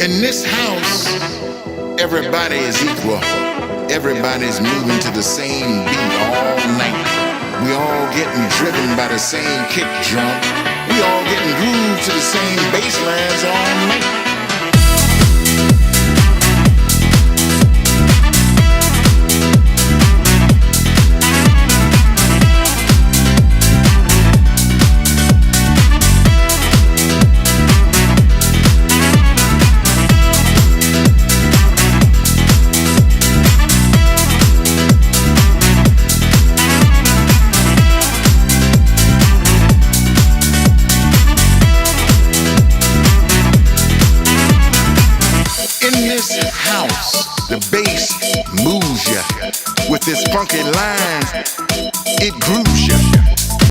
In this house, everybody is equal. Everybody's moving to the same beat all night. We all getting driven by the same kick drum. We all getting grooved to the same bass lines all night. The bass moves ya with its funky lines, it grooves ya.